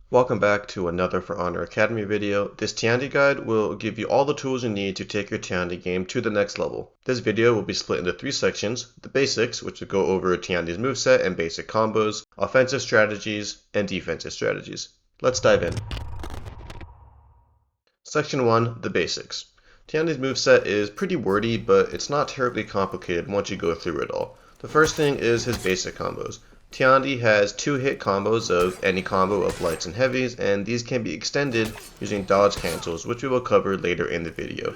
Welcome back to another For Honor Academy video. This Tiandi guide will give you all the tools you need to take your Tiandi game to the next level. This video will be split into 3 sections: the basics, which will go over Tiandi's moveset and basic combos, offensive strategies, and defensive strategies. Let's dive in. Section 1, the basics. Tiandi's moveset is pretty wordy, but it's not terribly complicated once you go through it all. The first thing is his basic combos. Tiandi has 2-hit combos of any combo of lights and heavies, and these can be extended using dodge cancels, which we will cover later in the video.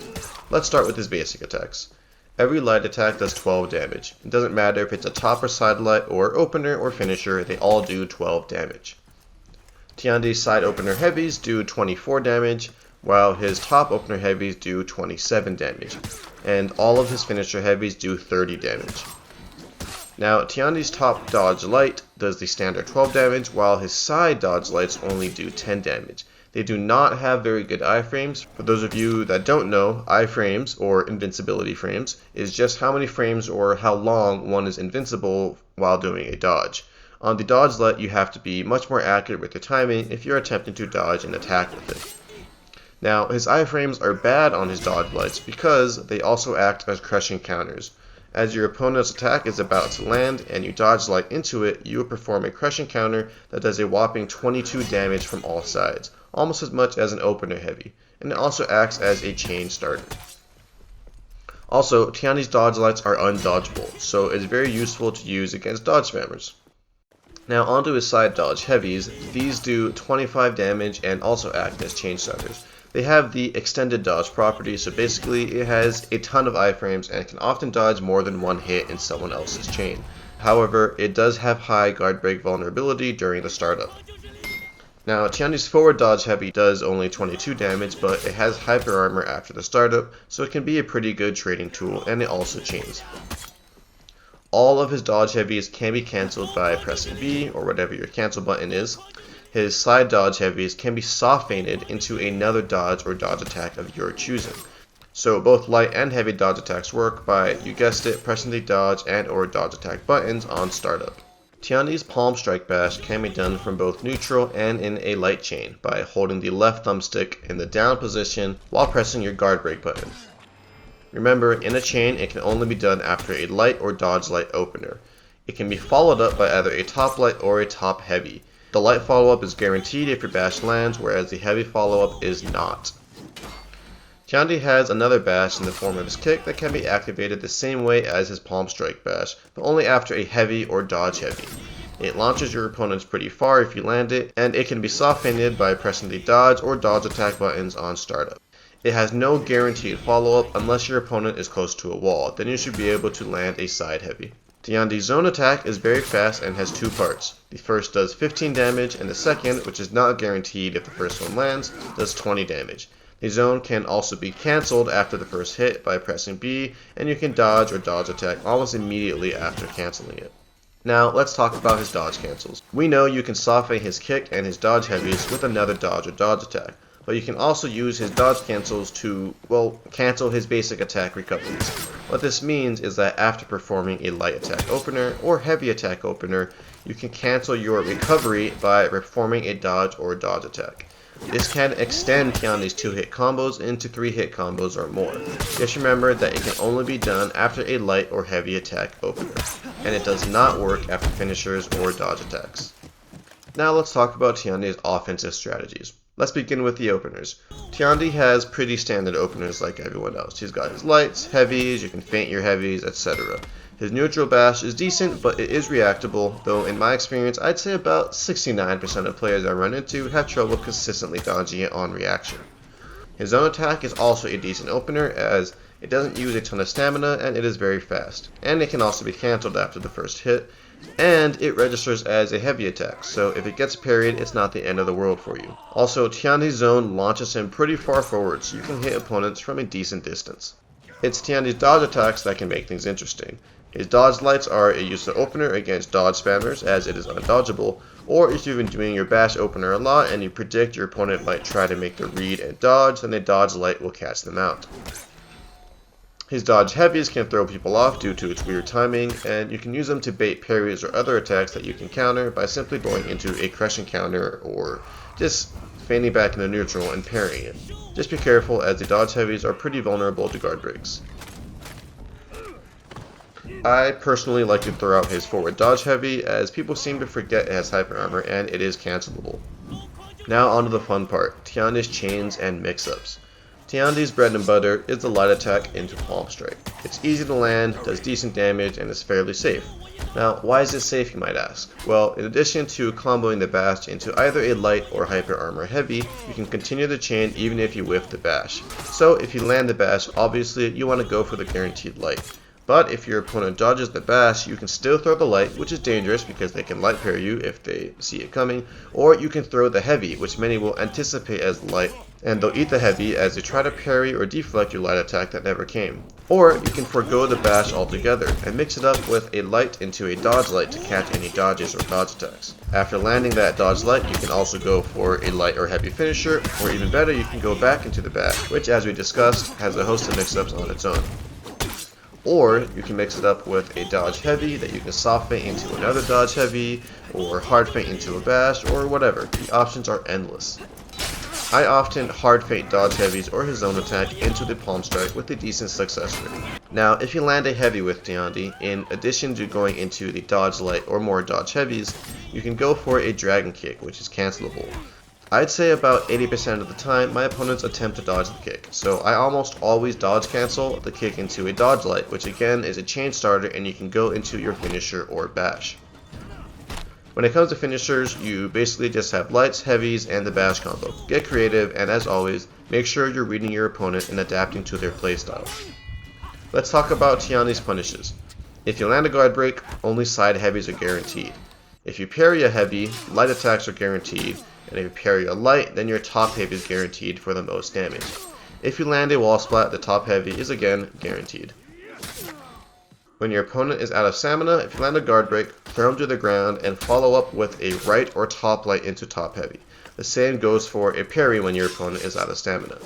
Let's start with his basic attacks. Every light attack does 12 damage. It doesn't matter if it's a top or side light or opener or finisher, they all do 12 damage. Tiandi's side opener heavies do 24 damage, while his top opener heavies do 27 damage, and all of his finisher heavies do 30 damage. Now, Tiandi's top dodge light does the standard 12 damage, while his side dodge lights only do 10 damage. They do not have very good iframes. For those of you that don't know, iframes, or invincibility frames, is just how many frames or how long one is invincible while doing a dodge. On the dodge light, you have to be much more accurate with your timing if you're attempting to dodge an attack with it. Now, his iframes are bad on his dodge lights because they also act as crushing counters. As your opponent's attack is about to land and you dodge light into it, you will perform a crushing counter that does a whopping 22 damage from all sides, almost as much as an opener heavy, and it also acts as a chain starter. Also, Tiandi's dodge lights are undodgeable, so it's very useful to use against dodge spammers. Now onto his side dodge heavies. These do 25 damage and also act as chain starters. They have the extended dodge property, so basically it has a ton of iframes and can often dodge more than one hit in someone else's chain. However, it does have high guard break vulnerability during the startup. Now, Tiandi's forward dodge heavy does only 22 damage, but it has hyper armor after the startup, so it can be a pretty good trading tool, and it also chains. All of his dodge heavies can be cancelled by pressing B, or whatever your cancel button is. His side dodge heavies can be soft feinted into another dodge or dodge attack of your choosing. So both light and heavy dodge attacks work by, you guessed it, pressing the dodge and or dodge attack buttons on startup. Tiandi's palm strike bash can be done from both neutral and in a light chain by holding the left thumbstick in the down position while pressing your guard break button. Remember, in a chain it can only be done after a light or dodge light opener. It can be followed up by either a top light or a top heavy. The light follow-up is guaranteed if your bash lands, whereas the heavy follow-up is not. Tiandi has another bash in the form of his kick that can be activated the same way as his palm strike bash, but only after a heavy or dodge heavy. It launches your opponents pretty far if you land it, and it can be soft feinted by pressing the dodge or dodge attack buttons on startup. It has no guaranteed follow-up unless your opponent is close to a wall, then you should be able to land a side heavy. Tiandi's zone attack is very fast and has 2 parts. The first does 15 damage, and the second, which is not guaranteed if the first one lands, does 20 damage. The zone can also be cancelled after the first hit by pressing B, and you can dodge or dodge attack almost immediately after cancelling it. Now let's talk about his dodge cancels. We know you can soft feint his kick and his dodge heavies with another dodge or dodge attack, but you can also use his dodge cancels to, cancel his basic attack recoveries. What this means is that after performing a light attack opener or heavy attack opener, you can cancel your recovery by performing a dodge or dodge attack. This can extend Tiandi's 2-hit combos into 3-hit combos or more. Just remember that it can only be done after a light or heavy attack opener, and it does not work after finishers or dodge attacks. Now let's talk about Tiandi's offensive strategies. Let's begin with the openers. Tiandi has pretty standard openers like everyone else. He's got his lights, heavies, you can feint your heavies, etc. His neutral bash is decent, but it is reactable, though in my experience I'd say about 69% of players I run into have trouble consistently dodging it on reaction. His zone attack is also a decent opener, as it doesn't use a ton of stamina and it is very fast. And it can also be cancelled after the first hit, and it registers as a heavy attack, so if it gets parried, it's not the end of the world for you. Also, Tiandi's zone launches him pretty far forward, so you can hit opponents from a decent distance. It's Tiandi's dodge attacks that can make things interesting. His dodge lights are a useful opener against dodge spammers, as it is undodgeable, or if you've been doing your bash opener a lot and you predict your opponent might try to make the read and dodge, then a dodge light will catch them out. His dodge heavies can throw people off due to its weird timing, and you can use them to bait parries or other attacks that you can counter by simply going into a crushing counter or just feigning back into neutral and parrying it. Just be careful as the dodge heavies are pretty vulnerable to guard breaks. I personally like to throw out his forward dodge heavy, as people seem to forget it has hyper armor and it is cancelable. Now onto the fun part, Tiandi's chains and mix-ups. Tiandi's bread and butter is the light attack into palm strike. It's easy to land, does decent damage, and is fairly safe. Now, why is it safe, you might ask? Well, in addition to comboing the bash into either a light or hyper armor heavy, you can continue the chain even if you whiff the bash. So if you land the bash, obviously you want to go for the guaranteed light. But if your opponent dodges the bash, you can still throw the light, which is dangerous because they can light parry you if they see it coming, or you can throw the heavy, which many will anticipate as light, and they'll eat the heavy as they try to parry or deflect your light attack that never came. Or you can forego the bash altogether and mix it up with a light into a dodge light to catch any dodges or dodge attacks. After landing that dodge light, you can also go for a light or heavy finisher, or even better, you can go back into the bash, which as we discussed has a host of mix-ups on its own. Or you can mix it up with a dodge heavy that you can soft feint into another dodge heavy, or hard feint into a bash, or whatever. The options are endless. I often hard feint dodge heavies or his own attack into the palm strike with a decent success rate. Now, if you land a heavy with Tiandi, in addition to going into the dodge light or more dodge heavies, you can go for a dragon kick, which is cancelable. I'd say about 80% of the time my opponents attempt to dodge the kick, so I almost always dodge cancel the kick into a dodge light, which again is a chain starter and you can go into your finisher or bash. When it comes to finishers, you basically just have lights, heavies, and the bash combo. Get creative, and as always, make sure you're reading your opponent and adapting to their playstyle. Let's talk about Tiandi's punishes. If you land a guard break, only side heavies are guaranteed. If you parry a heavy, light attacks are guaranteed, and if you parry a light, then your top heavy is guaranteed for the most damage. If you land a wall splat, the top heavy is again guaranteed. When your opponent is out of stamina, if you land a guard break, throw him to the ground and follow up with a right or top light into top heavy. The same goes for a parry when your opponent is out of stamina.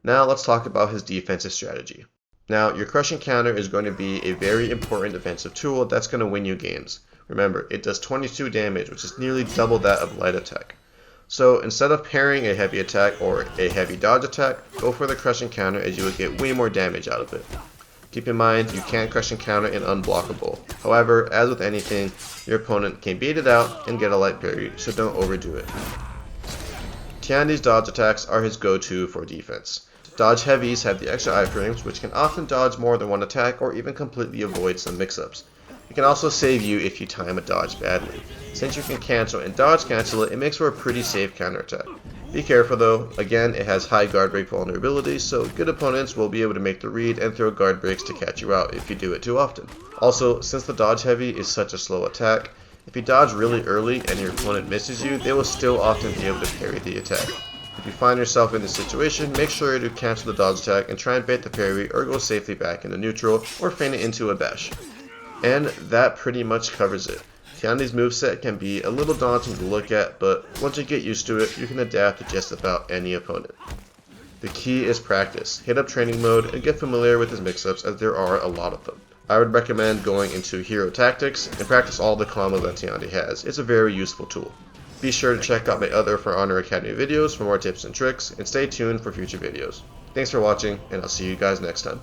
Now let's talk about his defensive strategy. Now, your crushing counter is going to be a very important defensive tool that's going to win you games. Remember, it does 22 damage, which is nearly double that of light attack. So instead of parrying a heavy attack or a heavy dodge attack, go for the crushing counter as you will get way more damage out of it. Keep in mind, you can crushing counter in unblockable. However, as with anything, your opponent can beat it out and get a light parry, so don't overdo it. Tiandi's dodge attacks are his go-to for defense. Dodge heavies have the extra iframes, which can often dodge more than one attack or even completely avoid some mix-ups. It can also save you if you time a dodge badly. Since you can cancel and dodge cancel it, it makes for a pretty safe counterattack. Be careful though, again it has high guard break vulnerability, so good opponents will be able to make the read and throw guard breaks to catch you out if you do it too often. Also, since the dodge heavy is such a slow attack, if you dodge really early and your opponent misses you, they will still often be able to parry the attack. If you find yourself in this situation, make sure to cancel the dodge attack and try and bait the parry or go safely back into neutral or feint it into a bash. And that pretty much covers it. Tiandi's moveset can be a little daunting to look at, but once you get used to it, you can adapt to just about any opponent. The key is practice. Hit up training mode and get familiar with his mix-ups, as there are a lot of them. I would recommend going into hero tactics and practice all the combos that Tiandi has. It's a very useful tool. Be sure to check out my other For Honor Academy videos for more tips and tricks, and stay tuned for future videos. Thanks for watching, and I'll see you guys next time.